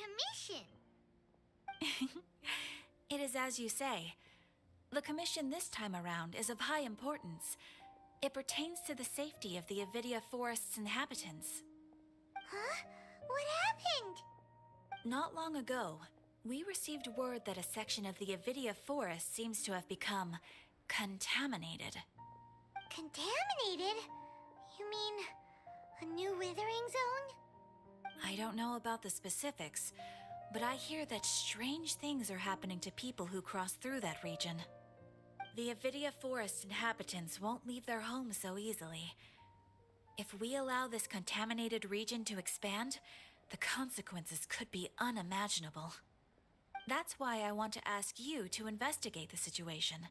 commission? It is as you say. The commission this time around is of high importance. It pertains to the safety of the Avidia Forest's inhabitants. Huh? What happened? Not long ago, we received word that a section of the Avidia Forest seems to have become contaminated. Contaminated? You mean a new withering zone? I don't know about the specifics, but I hear that strange things are happening to people who cross through that region. The Avidia Forest inhabitants won't leave their homes so easily. If we allow this contaminated region to expand, the consequences could be unimaginable. That's why I want to ask you to investigate the situation.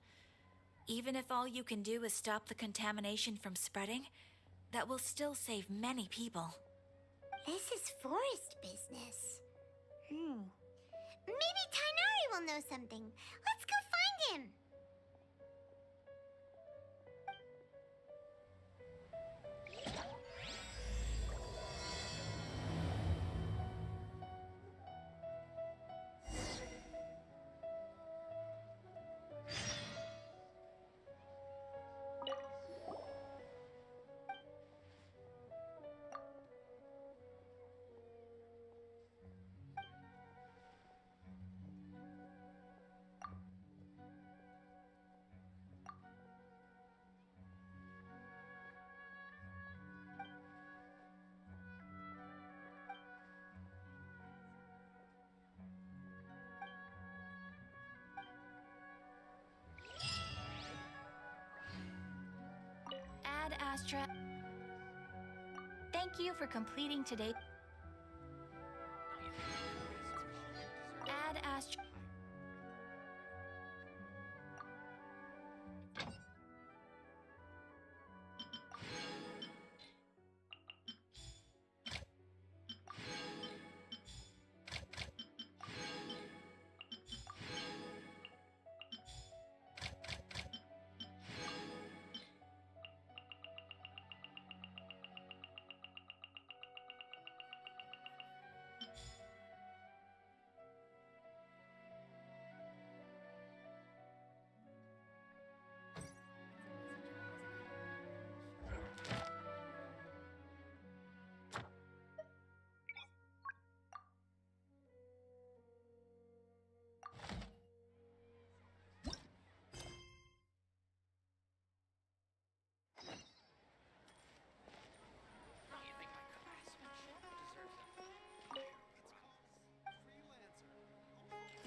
Even if all you can do is stop the contamination from spreading, that will still save many people. This is forest business. Maybe Tighnari will know something. Let's go find him. Ad Astra. Thank you for completing today. Ad Astra.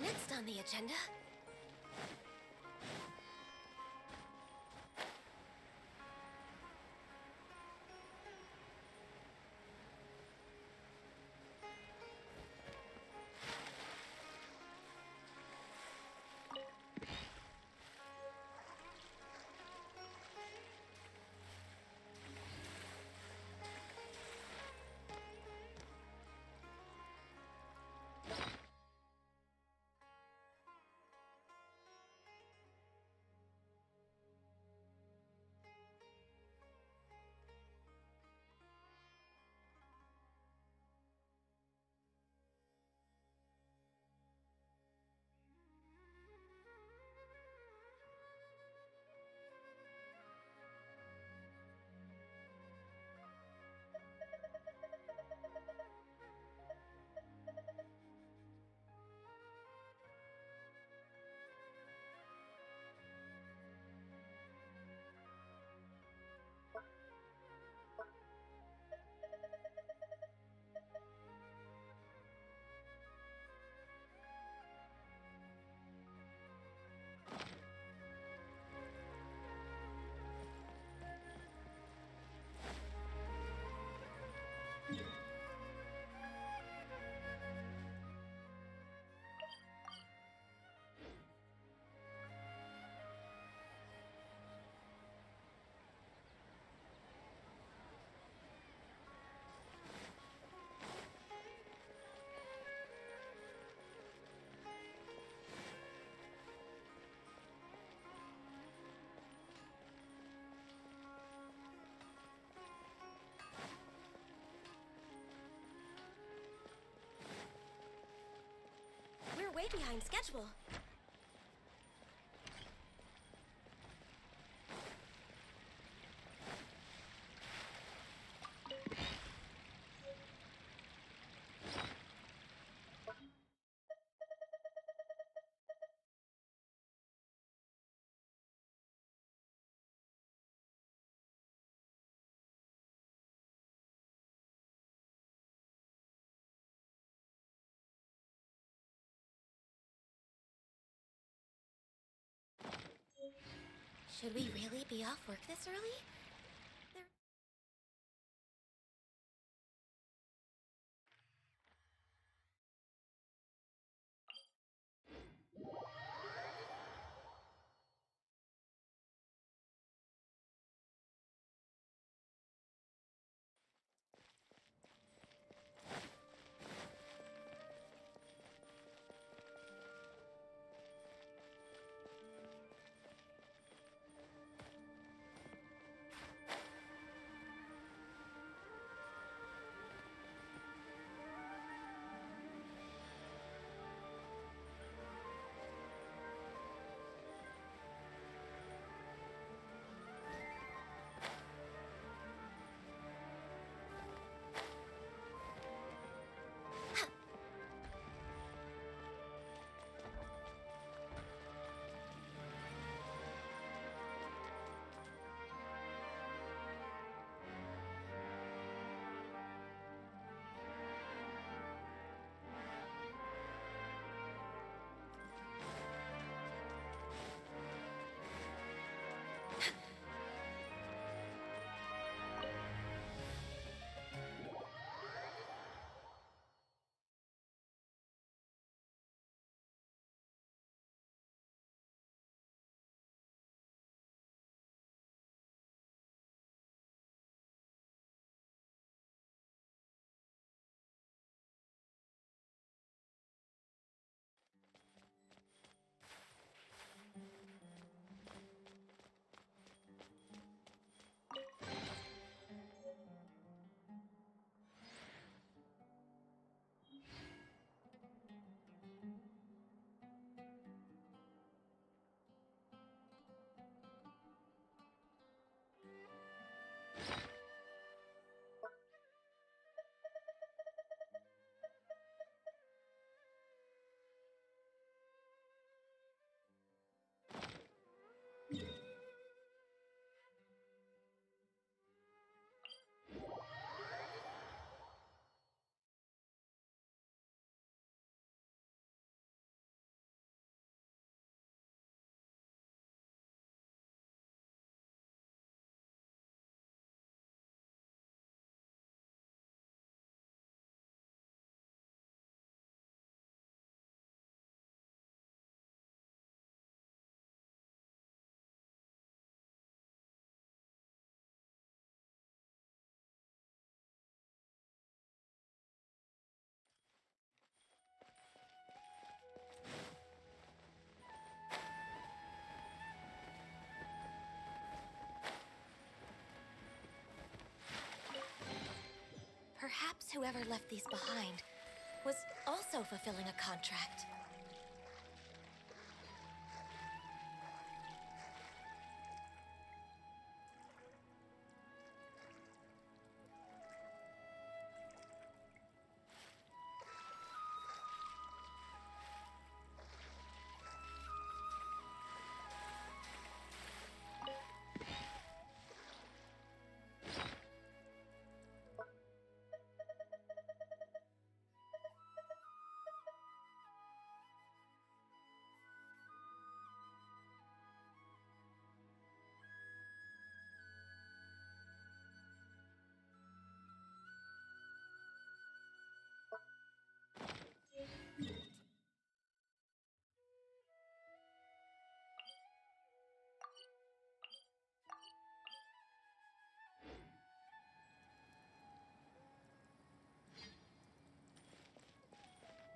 Next on the agenda. way behind schedule. Should we really be off work this early? Perhaps whoever left these behind was also fulfilling a contract.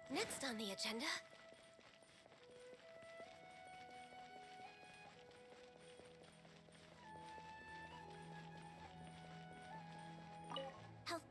Next on the agenda... health...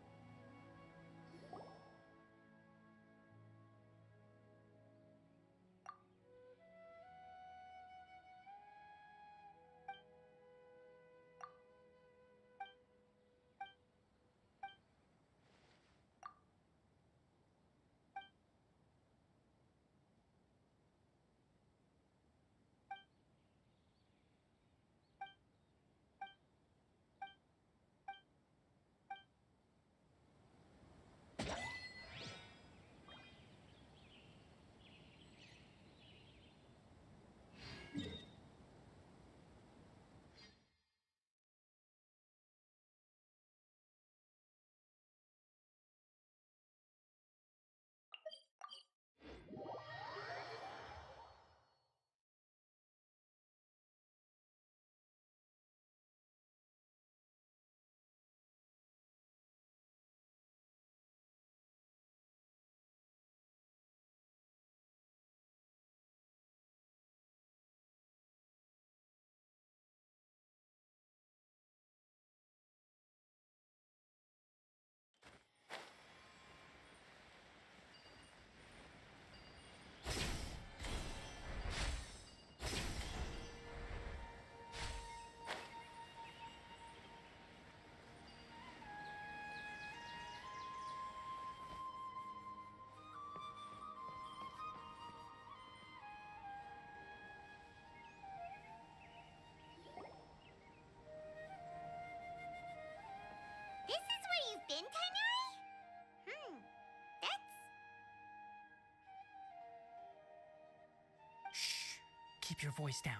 keep your voice down.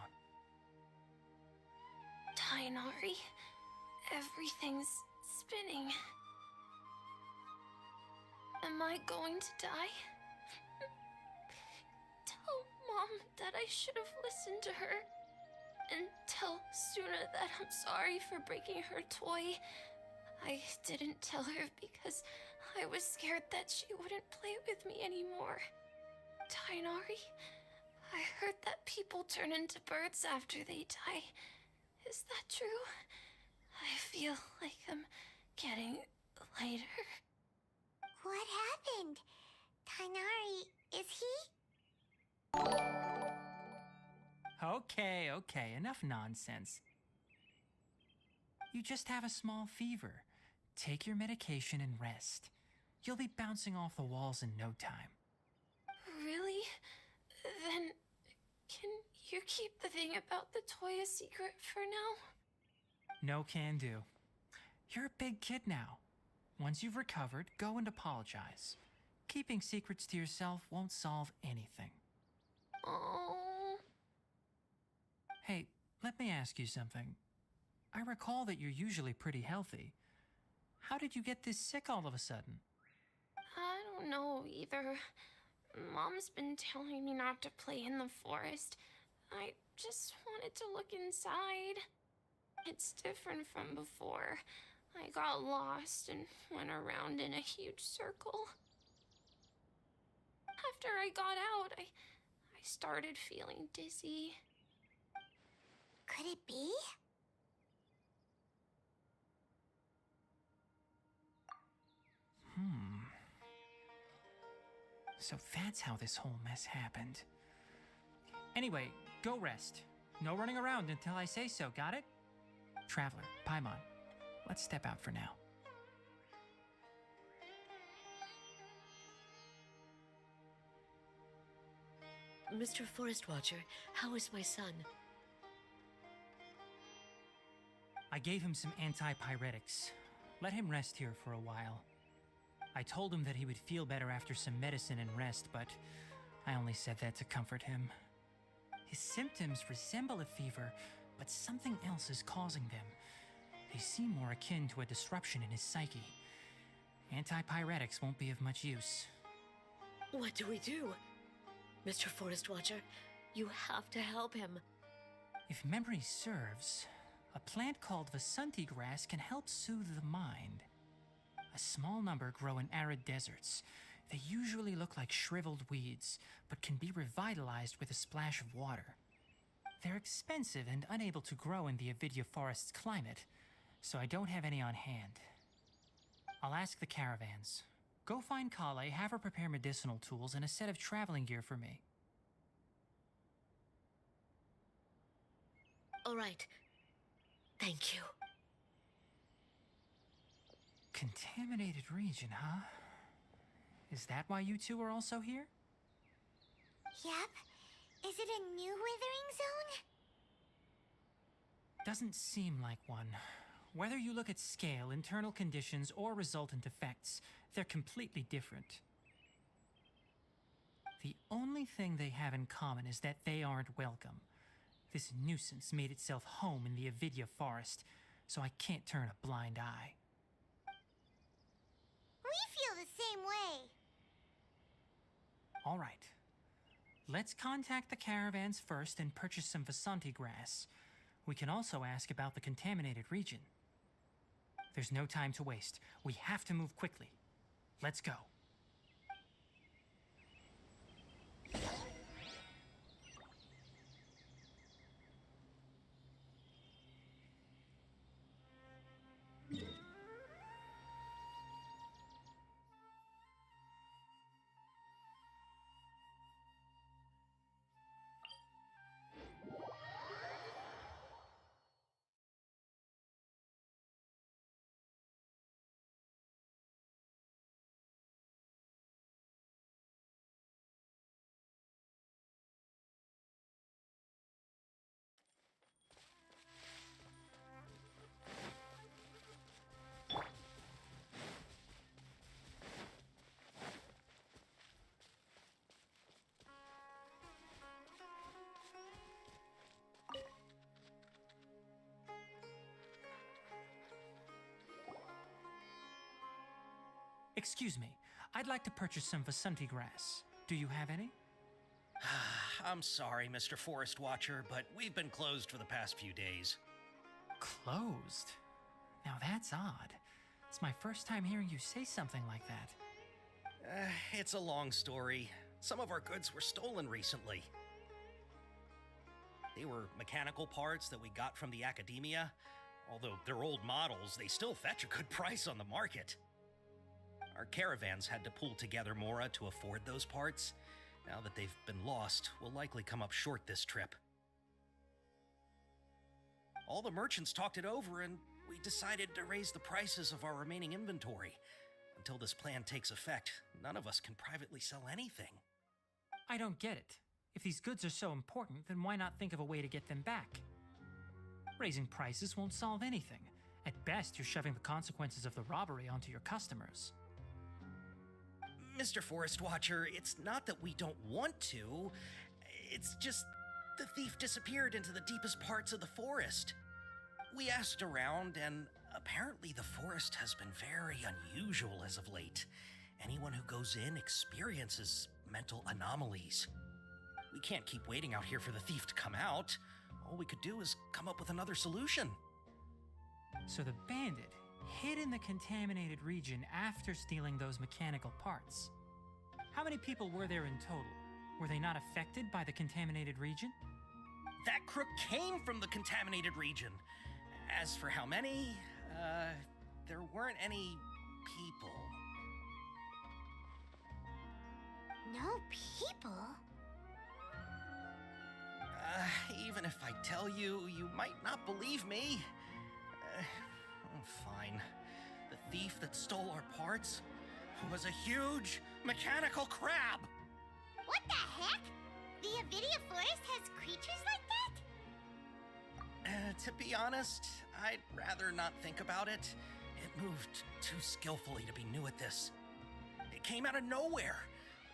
Tighnari, everything's spinning. Am I going to die? Tell Mom that I should have listened to her. And tell Suna that I'm sorry for breaking her toy. I didn't tell her because I was scared that she wouldn't play with me anymore. Tighnari, I heard that people turn into birds after they die. Is that true? I feel like I'm getting lighter. What happened? Tighnari, is he? Okay, enough nonsense. You just have a small fever. Take your medication and rest. You'll be bouncing off the walls in no time. Really? Then, can you keep the thing about the toy a secret for now? No can do. You're a big kid now. Once you've recovered, go and apologize. Keeping secrets to yourself won't solve anything. Oh. Hey, let me ask you something. I recall that you're usually pretty healthy. How did you get this sick all of a sudden? I don't know either. Mom's been telling me not to play in the forest. I just wanted to look inside. It's different from before. I got lost and went around in a huge circle. After I got out, I started feeling dizzy. Could it be? So that's how this whole mess happened. Anyway, go rest. No running around until I say so, got it? Traveler, Paimon, let's step out for now. Mr. Forest Watcher, how is my son? I gave him some antipyretics. Let him rest here for a while. I told him that he would feel better after some medicine and rest, but I only said that to comfort him. His symptoms resemble a fever, but something else is causing them. They seem more akin to a disruption in his psyche. Antipyretics won't be of much use. What do we do? Mr. Forest Watcher, you have to help him. If memory serves, a plant called Vasanti grass can help soothe the mind. A small number grow in arid deserts. They usually look like shriveled weeds, but can be revitalized with a splash of water. They're expensive and unable to grow in the Avidya forest's climate, so I don't have any on hand. I'll ask the caravans. Go find Kale, have her prepare medicinal tools and a set of traveling gear for me. All right. Thank you. Contaminated region, huh? Is that why you two are also here? Yep. Is it a new withering zone? Doesn't seem like one. Whether you look at scale, internal conditions, or resultant effects, they're completely different. The only thing they have in common is that they aren't welcome. This nuisance made itself home in the Avidya forest, so I can't turn a blind eye. We feel the same way. All right. Let's contact the caravans first and purchase some Vasanti grass. We can also ask about the contaminated region. There's no time to waste. We have to move quickly. Let's go. Excuse me. I'd like to purchase some Vasanti grass. Do you have any? I'm sorry, Mr. Forest Watcher, but we've been closed for the past few days. Closed? Now that's odd. It's my first time hearing you say something like that. It's a long story. Some of our goods were stolen recently. They were mechanical parts that we got from the academia. Although they're old models, they still fetch a good price on the market. Our caravans had to pull together Mora to afford those parts. Now that they've been lost, we'll likely come up short this trip. All the merchants talked it over, and we decided to raise the prices of our remaining inventory. Until this plan takes effect, none of us can privately sell anything. I don't get it. If these goods are so important, then why not think of a way to get them back? Raising prices won't solve anything. At best, you're shoving the consequences of the robbery onto your customers. Mr. Forest Watcher, it's not that we don't want to. It's just the thief disappeared into the deepest parts of the forest. We asked around, and apparently the forest has been very unusual as of late. Anyone who goes in experiences mental anomalies. We can't keep waiting out here for the thief to come out. All we could do is come up with another solution. So the bandit hid in the contaminated region after stealing those mechanical parts. How many people were there in total? Were they not affected by the contaminated region? That crook came from the contaminated region. As for how many, there weren't any people. No people? Even if I tell you, you might not believe me. Fine. The thief that stole our parts was a huge mechanical crab. What the heck? The Avidia Forest has creatures like that? To be honest, I'd rather not think about it. It moved too skillfully to be new at this. It came out of nowhere.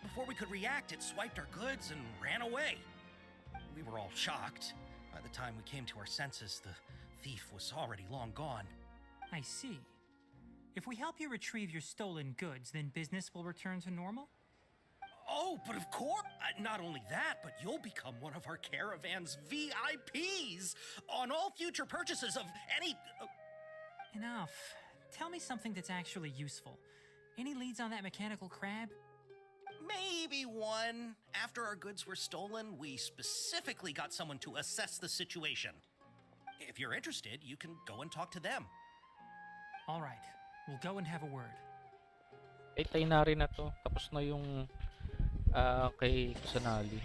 Before we could react, it swiped our goods and ran away. We were all shocked. By the time we came to our senses, the thief was already long gone. I see. If we help you retrieve your stolen goods, then business will return to normal? Oh, but of course! Not only that, but you'll become one of our caravan's VIPs on all future purchases of any... Enough. Tell me something that's actually useful. Any leads on that mechanical crab? Maybe one. After our goods were stolen, we specifically got someone to assess the situation. If you're interested, you can go and talk to them. All right. We'll go and have a word. Eh, Tighnari na to. Tapos na yung kay Kusanali.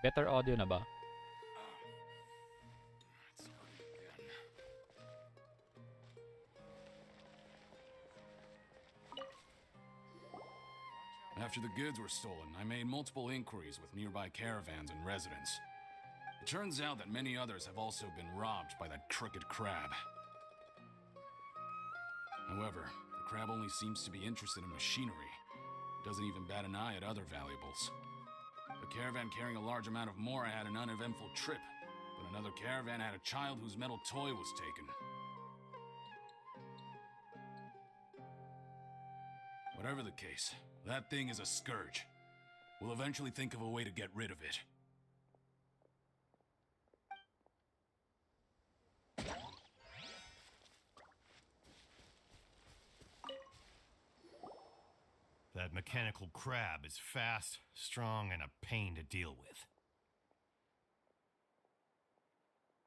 Better audio na ba? After the goods were stolen, I made multiple inquiries with nearby caravans and residents. It turns out that many others have also been robbed by that crooked crab. However, the crab only seems to be interested in machinery. It doesn't even bat an eye at other valuables. A caravan carrying a large amount of Mora had an uneventful trip, but another caravan had a child whose metal toy was taken. Whatever the case, that thing is a scourge. We'll eventually think of a way to get rid of it. That mechanical crab is fast, strong, and a pain to deal with.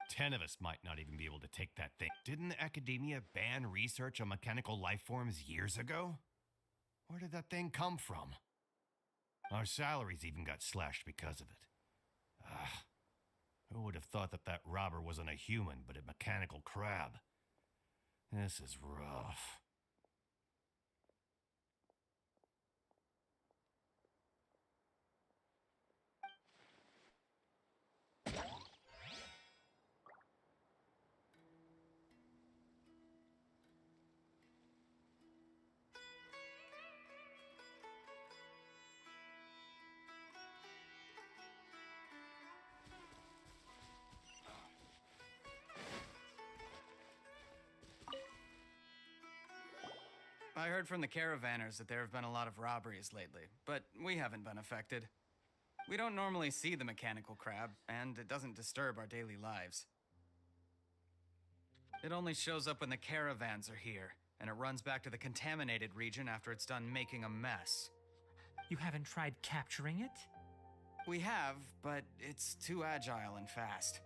10 of us might not even be able to take that thing. Didn't the academia ban research on mechanical life forms years ago? Where did that thing come from? Our salaries even got slashed because of it. Who would have thought that that robber wasn't a human, but a mechanical crab? This is rough. I heard from the caravanners that there have been a lot of robberies lately, but we haven't been affected. We don't normally see the mechanical crab, and it doesn't disturb our daily lives. It only shows up when the caravans are here, and it runs back to the contaminated region after it's done making a mess. You haven't tried capturing it? We have, but it's too agile and fast.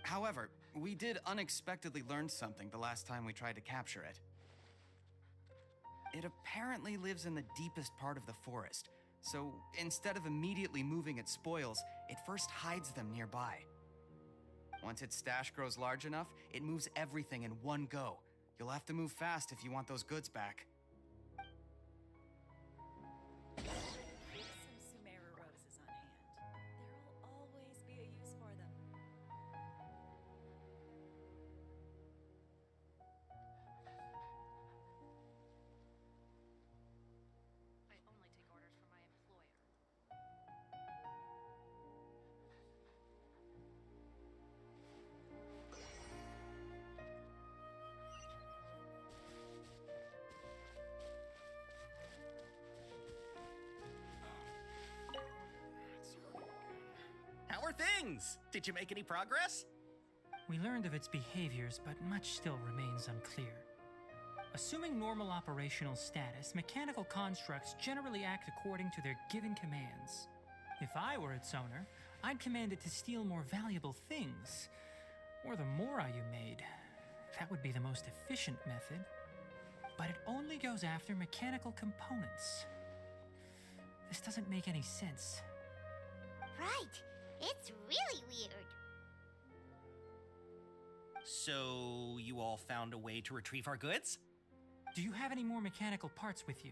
However, we did unexpectedly learn something the last time we tried to capture it. It apparently lives in the deepest part of the forest, so instead of immediately moving its spoils, it first hides them nearby. Once its stash grows large enough, it moves everything in one go. You'll have to move fast if you want those goods back. Keep some Sumeru roses on hand. There'll always be a use for them. I only take orders from my employer. How are things? Did you make any progress? We learned of its behaviors, but much still remains unclear. Assuming normal operational status, mechanical constructs generally act according to their given commands. If I were its owner, I'd command it to steal more valuable things, or the mora you made. That would be the most efficient method. But it only goes after mechanical components. This doesn't make any sense. Right. It's really weird. So, you all found a way to retrieve our goods? Do you have any more mechanical parts with you?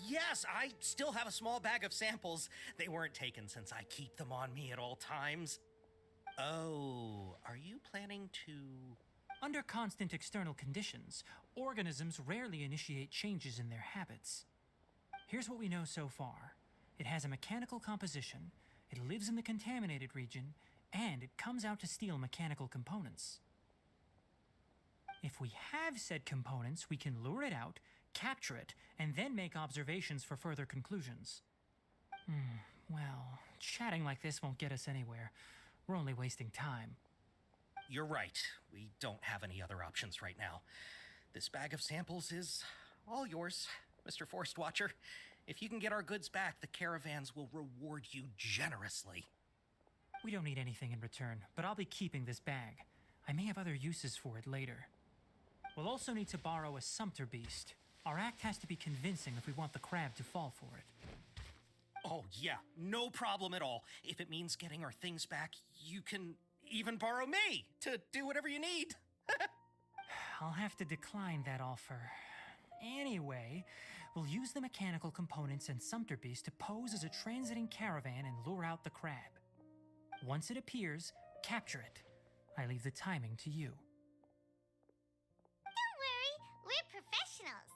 Yes, I still have a small bag of samples. They weren't taken since I keep them on me at all times. Oh, are you planning to... Under constant external conditions, organisms rarely initiate changes in their habits. Here's what we know so far. It has a mechanical composition, it lives in the contaminated region, and it comes out to steal mechanical components. If we have said components, we can lure it out, capture it, and then make observations for further conclusions. Well, chatting like this won't get us anywhere. We're only wasting time. You're right. We don't have any other options right now. This bag of samples is all yours, Mr. Forest Watcher. If you can get our goods back, the caravans will reward you generously. We don't need anything in return, but I'll be keeping this bag. I may have other uses for it later. We'll also need to borrow a sumpter beast. Our act has to be convincing if we want the crab to fall for it. Oh, yeah, no problem at all. If it means getting our things back, you can even borrow me to do whatever you need. I'll have to decline that offer. Anyway, we'll use the mechanical components and sumpter beast to pose as a transiting caravan and lure out the crab. Once it appears, capture it. I leave the timing to you. Don't worry, we're professionals.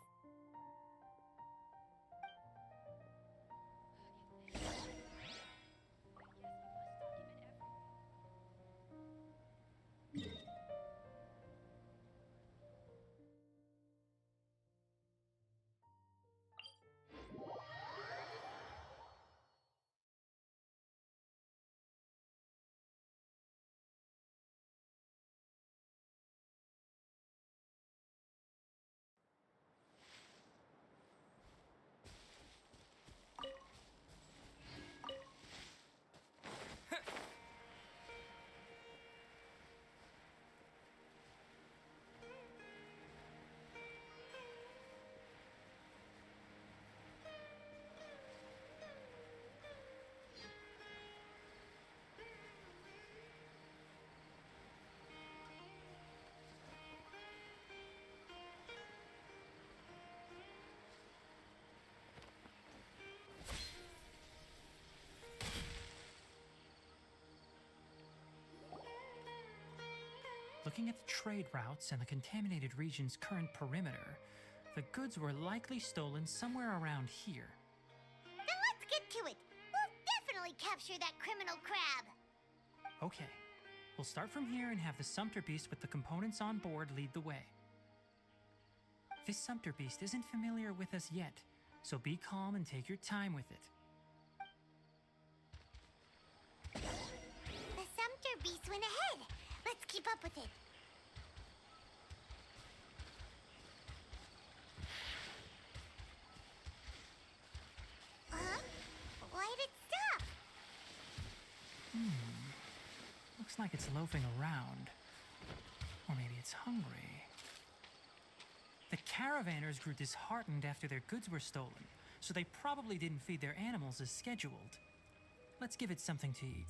Looking at the trade routes and the contaminated region's current perimeter, the goods were likely stolen somewhere around here. Then let's get to it. We'll definitely capture that criminal crab. Okay, we'll start from here and have the sumpter beast with the components on board lead the way. This sumpter beast isn't familiar with us yet, so be calm and take your time with it. The Sumter Beast went ahead. Let's keep up with it. Huh? Why did it stop? Looks like it's loafing around. Or maybe it's hungry. The caravanners grew disheartened after their goods were stolen, so they probably didn't feed their animals as scheduled. Let's give it something to eat.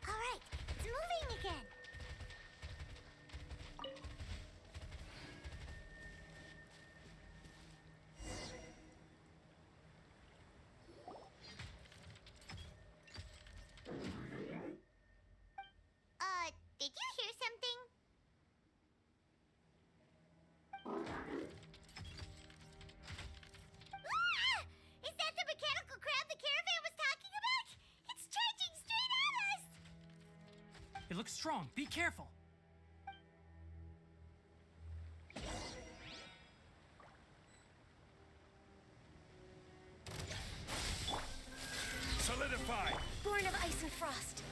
All right, it's moving again. Did you hear something? Ah! Is that the mechanical crab the caravan was talking about? It's charging straight at us! It looks strong. Be careful. Solidify! Born of ice and frost.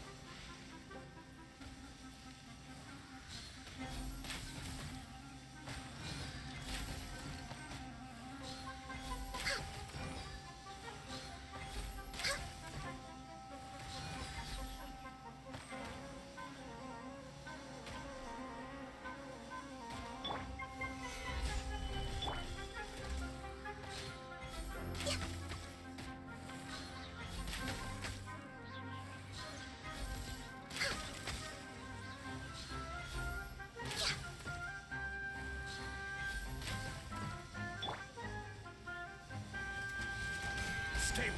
Stable!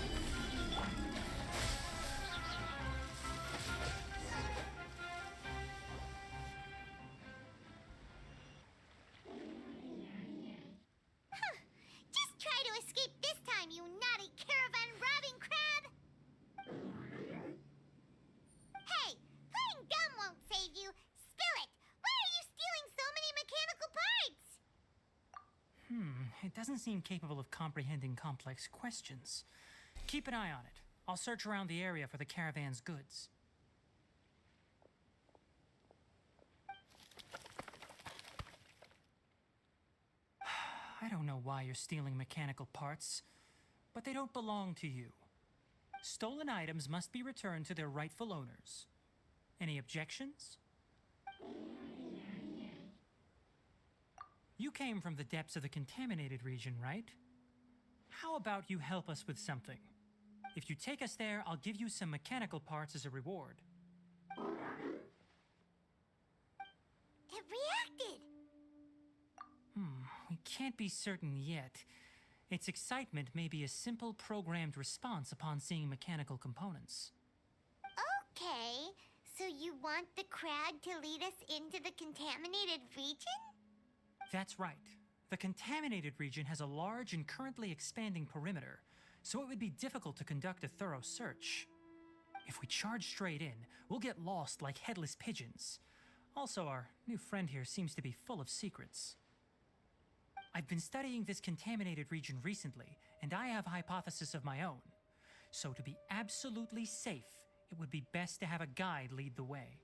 Just try to escape this time, you naughty caravan robbing crab! Hey, playing dumb won't save you. Spill it! Why are you stealing so many mechanical parts? It doesn't seem capable of comprehending complex questions. Keep an eye on it. I'll search around the area for the caravan's goods. I don't know why you're stealing mechanical parts, but they don't belong to you. Stolen items must be returned to their rightful owners. Any objections? You came from the depths of the contaminated region, right? How about you help us with something? If you take us there, I'll give you some mechanical parts as a reward. It reacted! We can't be certain yet. Its excitement may be a simple programmed response upon seeing mechanical components. Okay, so you want the crag to lead us into the contaminated region? That's right. The contaminated region has a large and currently expanding perimeter, so it would be difficult to conduct a thorough search. If we charge straight in, we'll get lost like headless pigeons. Also, our new friend here seems to be full of secrets. I've been studying this contaminated region recently, and I have a hypothesis of my own. So to be absolutely safe, it would be best to have a guide lead the way.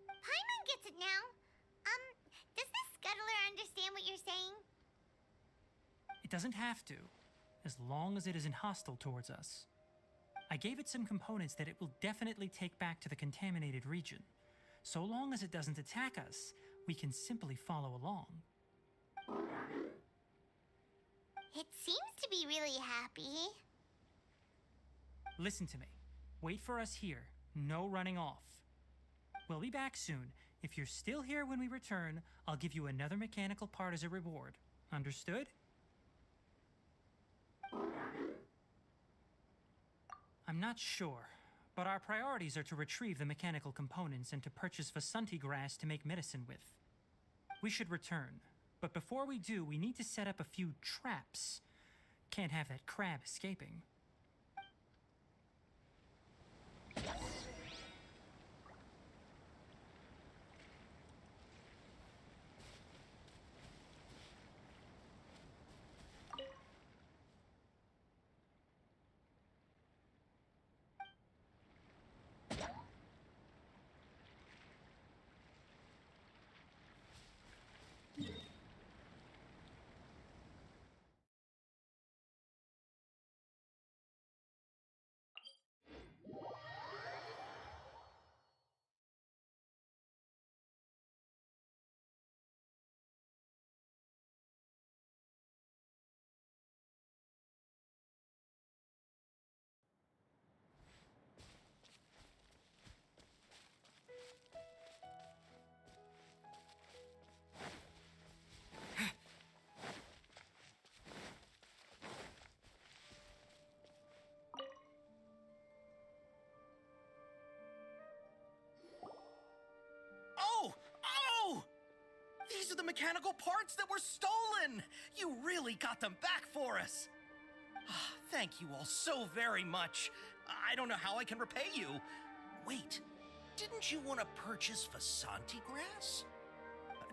Paimon gets it now. Does the scuttler understand what you're saying? It doesn't have to, as long as it isn't hostile towards us. I gave it some components that it will definitely take back to the contaminated region. So long as it doesn't attack us, we can simply follow along. It seems to be really happy. Listen to me. Wait for us here. No running off. We'll be back soon. If you're still here when we return, I'll give you another mechanical part as a reward. Understood? I'm not sure, but our priorities are to retrieve the mechanical components and to purchase Vasanti grass to make medicine with. We should return, but before we do, we need to set up a few traps. Can't have that crab escaping. Oh! Oh! These are the mechanical parts that were stolen! You really got them back for us! Ah, thank you all so very much. I don't know how I can repay you. Wait, didn't you want to purchase Vasanti grass?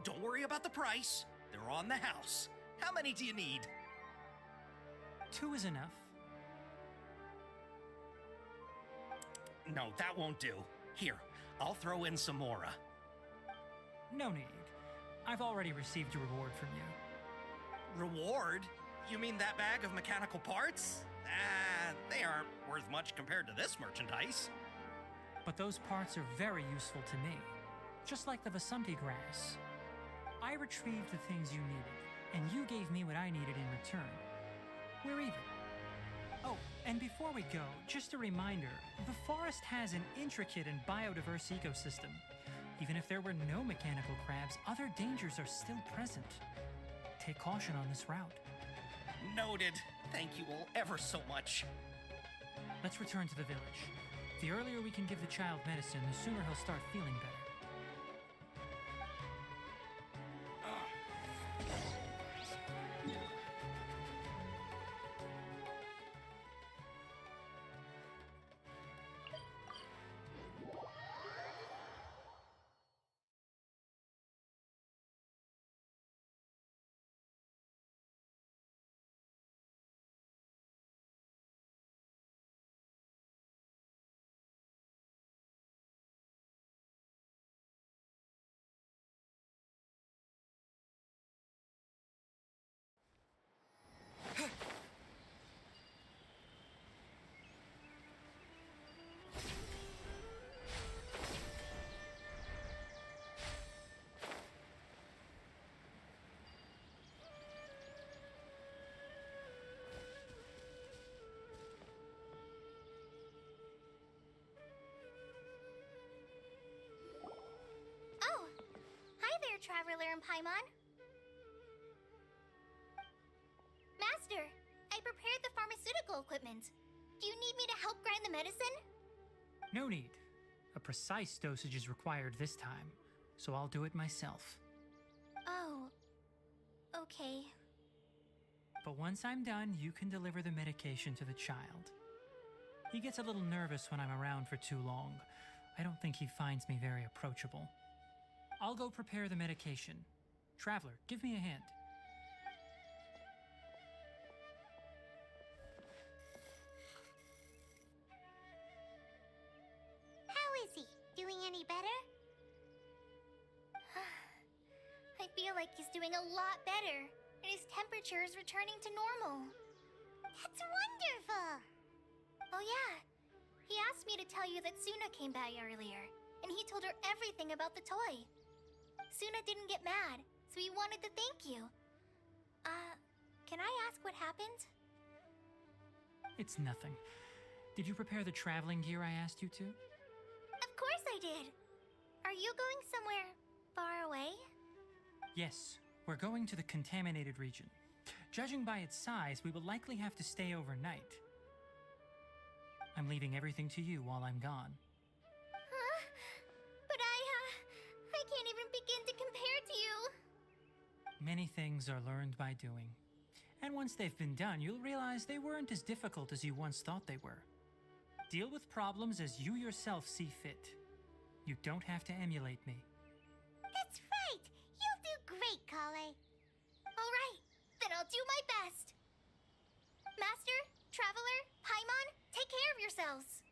Don't worry about the price. They're on the house. How many do you need? 2 is enough. No, that won't do. Here, I'll throw in some more. No need. I've already received a reward from you. Reward? You mean that bag of mechanical parts? They aren't worth much compared to this merchandise. But those parts are very useful to me. Just like the Vasanti grass. I retrieved the things you needed, and you gave me what I needed in return. We're even. Oh, and before we go, just a reminder, the forest has an intricate and biodiverse ecosystem. Even if there were no mechanical crabs, other dangers are still present. Take caution on this route. Noted. Thank you all ever so much. Let's return to the village. The earlier we can give the child medicine, the sooner he'll start feeling better. Oh, hi there, Traveler and Paimon. Master, I prepared the pharmaceutical equipment. Do you need me to help grind the medicine? No need. A precise dosage is required this time, so I'll do it myself. Oh, okay. But once I'm done, you can deliver the medication to the child. He gets a little nervous when I'm around for too long. I don't think he finds me very approachable. I'll go prepare the medication. Traveler, give me a hand. How is he? Doing any better? I feel like he's doing a lot better, and his temperature is returning to normal. That's wonderful! Oh yeah, he asked me to tell you that Suna came by earlier, and he told her everything about the toy. Suna didn't get mad, so he wanted to thank you. Can I ask what happened? It's nothing. Did you prepare the traveling gear I asked you to? Of course I did! Are you going somewhere far away? Yes, we're going to the contaminated region. Judging by its size, we will likely have to stay overnight. I'm leaving everything to you while I'm gone. Huh? But I can't even begin to compare to you. Many things are learned by doing. And once they've been done, you'll realize they weren't as difficult as you once thought they were. Deal with problems as you yourself see fit. You don't have to emulate me. That's right! You'll do great, Kale. All right, then I'll do my best. Master, Traveler, Paimon, take care of yourselves.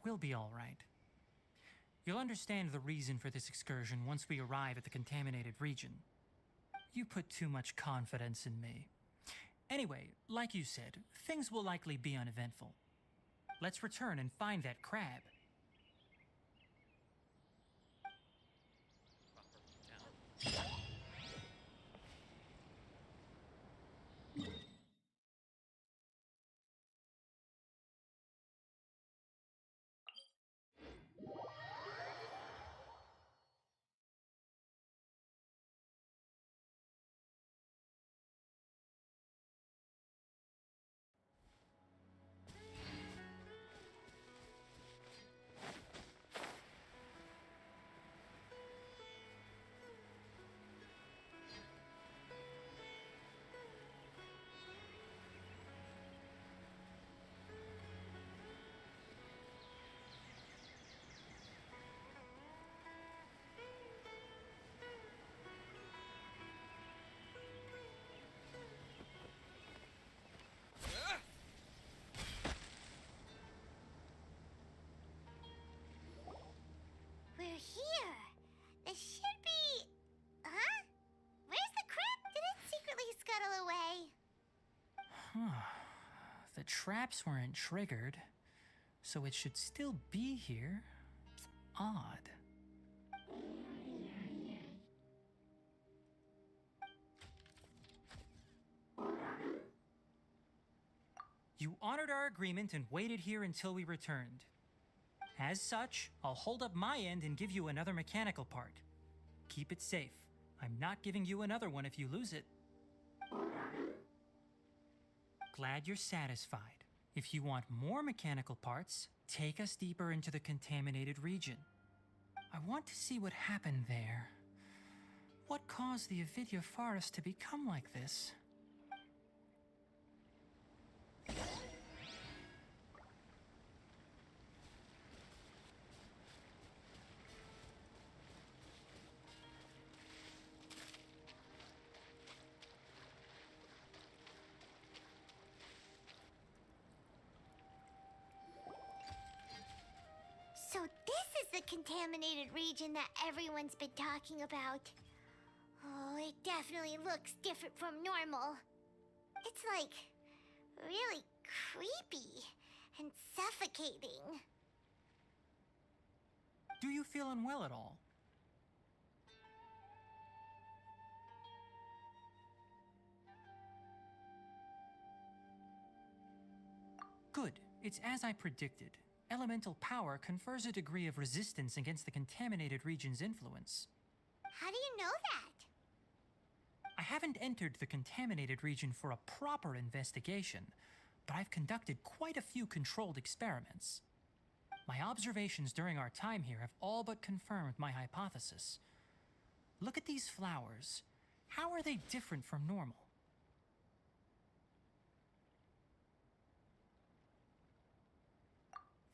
We'll be all right. You'll understand the reason for this excursion once we arrive at the contaminated region. You put too much confidence in me. Anyway, like you said, things will likely be uneventful. Let's return and find that crab. We're here. This should be... Huh? Where's the crab? Did it secretly scuttle away? The traps weren't triggered, so it should still be here. It's odd. You honored our agreement and waited here until we returned. As such, I'll hold up my end and give you another mechanical part. Keep it safe. I'm not giving you another one if you lose it. Glad you're satisfied. If you want more mechanical parts, take us deeper into the contaminated region. I want to see what happened there. What caused the Avidya forest to become like this? So this is the contaminated region that everyone's been talking about. Oh, it definitely looks different from normal. It's like really creepy and suffocating. Do you feel unwell at all? Good. It's as I predicted. Elemental power confers a degree of resistance against the contaminated region's influence. How do you know that? I haven't entered the contaminated region for a proper investigation, but I've conducted quite a few controlled experiments. My observations during our time here have all but confirmed my hypothesis. Look at these flowers. How are they different from normal?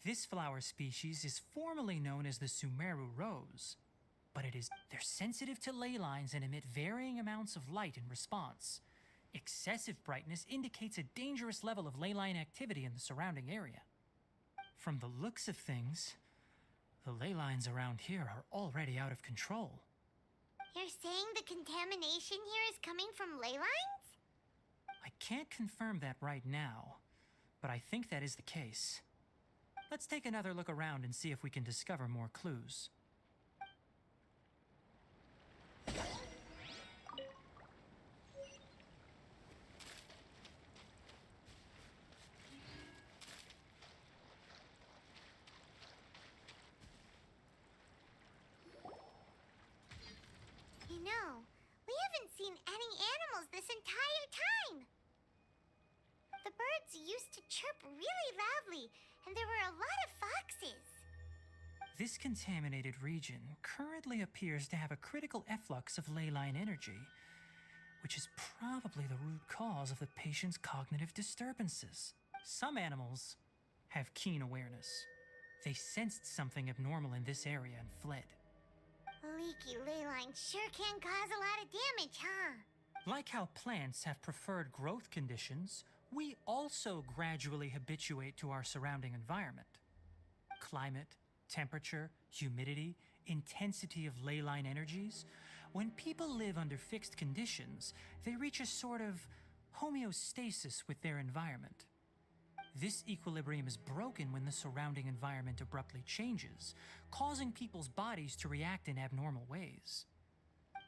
This flower species is formally known as the Sumeru rose, but they're sensitive to ley lines and emit varying amounts of light in response. Excessive brightness indicates a dangerous level of ley line activity in the surrounding area. From the looks of things, the ley lines around here are already out of control. You're saying the contamination here is coming from ley lines? I can't confirm that right now, but I think that is the case. Let's take another look around and see if we can discover more clues. You know, we haven't seen any animals this entire time. The birds used to chirp really loudly, and there were a lot of foxes. This contaminated region currently appears to have a critical efflux of ley line energy, which is probably the root cause of the patient's cognitive disturbances. Some animals have keen awareness. They sensed something abnormal in this area and fled. Leaky ley lines sure can cause a lot of damage, huh? Like how plants have preferred growth conditions, we also gradually habituate to our surrounding environment. Climate, temperature, humidity, intensity of ley line energies. When people live under fixed conditions, they reach a sort of homeostasis with their environment. This equilibrium is broken when the surrounding environment abruptly changes, causing people's bodies to react in abnormal ways.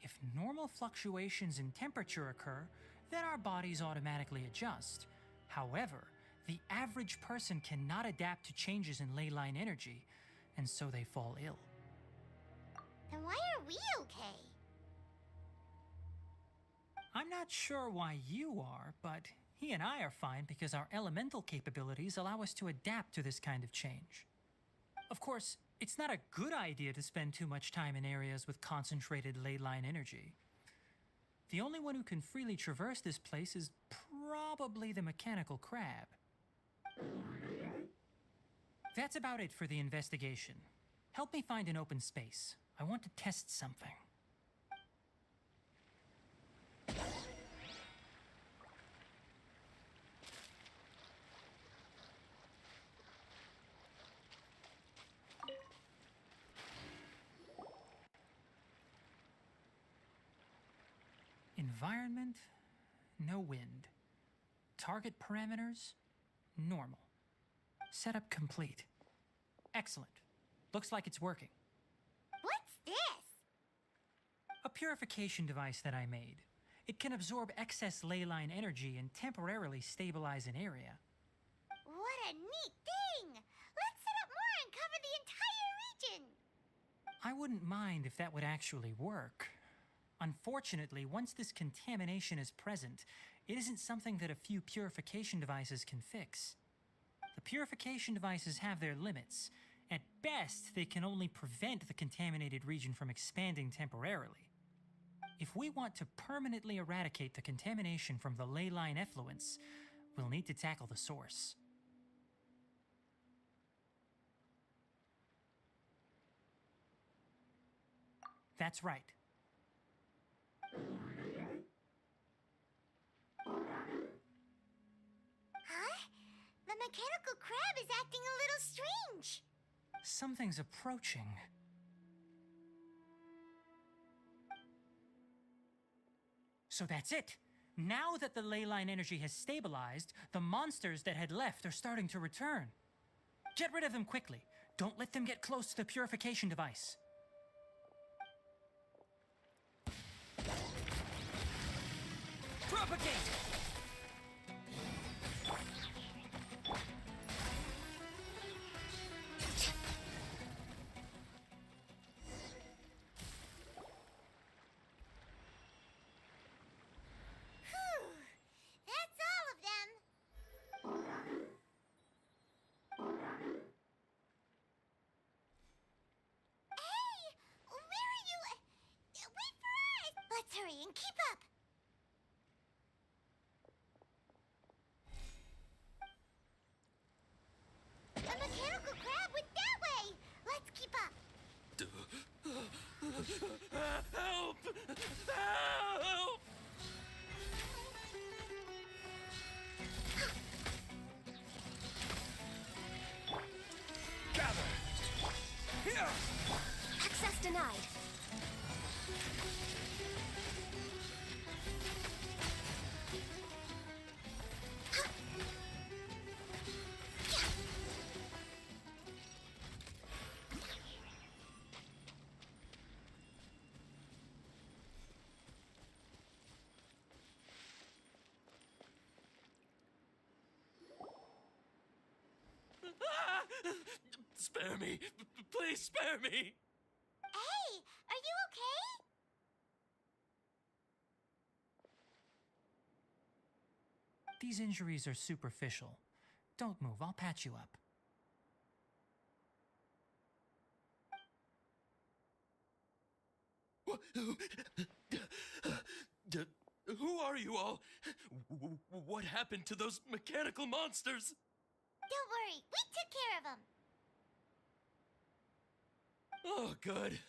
If normal fluctuations in temperature occur, then our bodies automatically adjust. However, the average person cannot adapt to changes in ley line energy, and so they fall ill. Then why are we okay? I'm not sure why you are, but he and I are fine because our elemental capabilities allow us to adapt to this kind of change. Of course, it's not a good idea to spend too much time in areas with concentrated ley line energy. The only one who can freely traverse this place is probably the mechanical crab. That's about it for the investigation. Help me find an open space. I want to test something. Environment, no wind. Target parameters, normal. Setup complete. Excellent. Looks like it's working. What's this? A purification device that I made. It can absorb excess ley line energy and temporarily stabilize an area. What a neat thing! Let's set up more and cover the entire region! I wouldn't mind if that would actually work. Unfortunately, once this contamination is present, it isn't something that a few purification devices can fix. The purification devices have their limits. At best, they can only prevent the contaminated region from expanding temporarily. If we want to permanently eradicate the contamination from the ley line effluents, we'll need to tackle the source. That's right. Huh? The mechanical crab is acting a little strange. Something's approaching. So that's it. Now that the ley line energy has stabilized, the monsters that had left are starting to return. Get rid of them quickly. Don't let them get close to the purification device. Propagate! Whew! That's all of them! Hey! Where are you? Wait for us! Let's hurry and keep up! The mechanical crab went that way! Let's keep up! Help! Help! Gather! Here! Access denied. Spare me. Please spare me. Hey, are you okay? These injuries are superficial. Don't move, I'll patch you up. Who are you all? What happened to those mechanical monsters? Don't worry, we took care of them. Oh, good.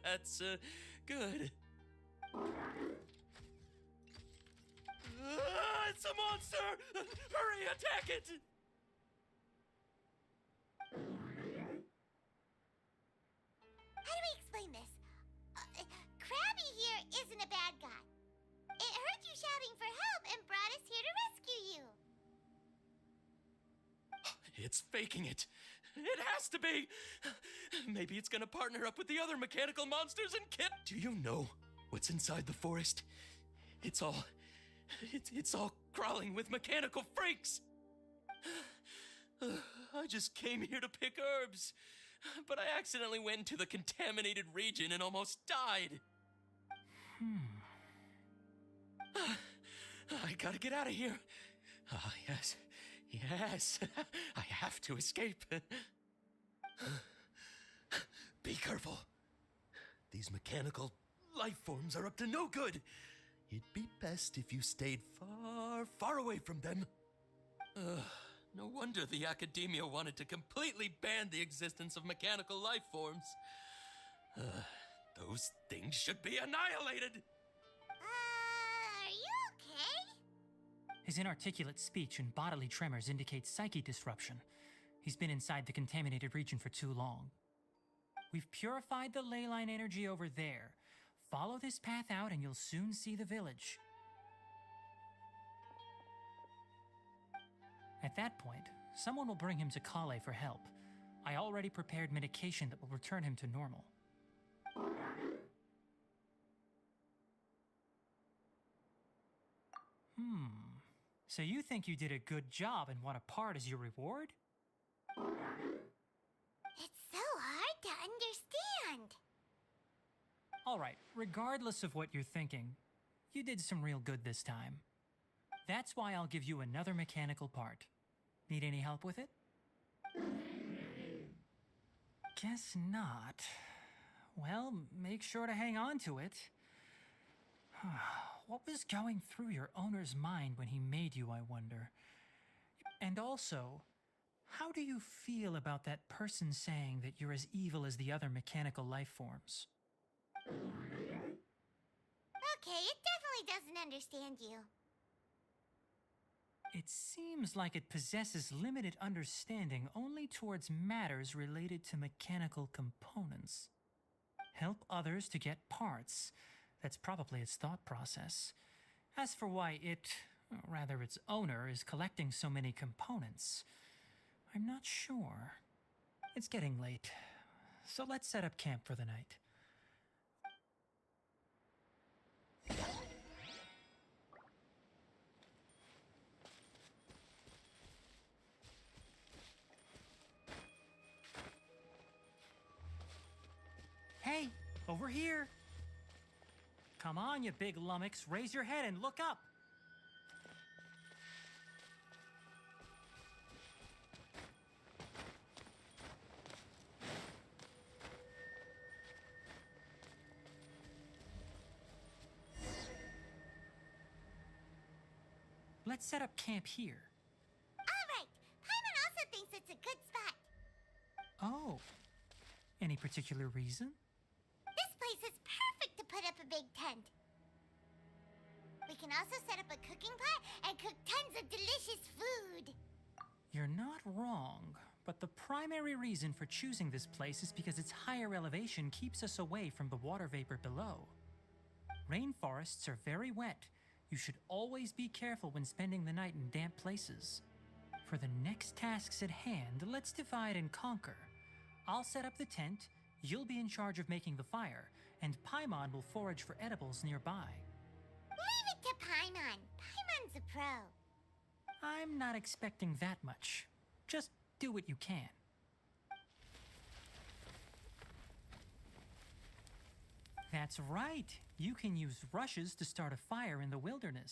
That's good. It's a monster! Hurry, attack it! How do we explain this? Krabby here isn't a bad guy. It heard you shouting for help and brought us here to rescue you. It's faking it. It has to be. Maybe it's gonna partner up with the other mechanical monsters and kill. Do you know what's inside the forest? It's all crawling with mechanical freaks. I just came here to pick herbs, but I accidentally went into the contaminated region and almost died. I gotta get out of here. Ah, yes. Yes. I have to escape. Be careful. These mechanical life forms are up to no good. It'd be best if you stayed far, far away from them. No wonder the academia wanted to completely ban the existence of mechanical life forms. Those things should be annihilated. Are you okay? His inarticulate speech and bodily tremors indicate psyche disruption. He's been inside the contaminated region for too long. We've purified the ley line energy over there. Follow this path out and you'll soon see the village. At that point, someone will bring him to Kale for help. I already prepared medication that will return him to normal. So you think you did a good job and want a part as your reward? It's so hard to understand. Alright, regardless of what you're thinking, you did some real good this time. That's why I'll give you another mechanical part. Need any help with it? Guess not. Well, make sure to hang on to it. What was going through your owner's mind when he made you, I wonder? And also, how do you feel about that person saying that you're as evil as the other mechanical life forms? Okay, it definitely doesn't understand you. It seems like it possesses limited understanding only towards matters related to mechanical components. Help others to get parts. That's probably its thought process. As for why it, or rather its owner, is collecting so many components, I'm not sure. It's getting late, so let's set up camp for the night. Hey, over here! Come on, you big lummox, raise your head and look up! Let's set up camp here. Alright, Paimon also thinks it's a good spot. Oh, any particular reason? This place is perfect to put up a big tent. We can also set up a cooking pot and cook tons of delicious food. You're not wrong, but the primary reason for choosing this place is because its higher elevation keeps us away from the water vapor below. Rainforests are very wet. You should always be careful when spending the night in damp places. For the next tasks at hand, let's divide and conquer. I'll set up the tent, you'll be in charge of making the fire, and Paimon will forage for edibles nearby. Leave it to Paimon. Paimon's a pro. I'm not expecting that much. Just do what you can. That's right. You can use rushes to start a fire in the wilderness.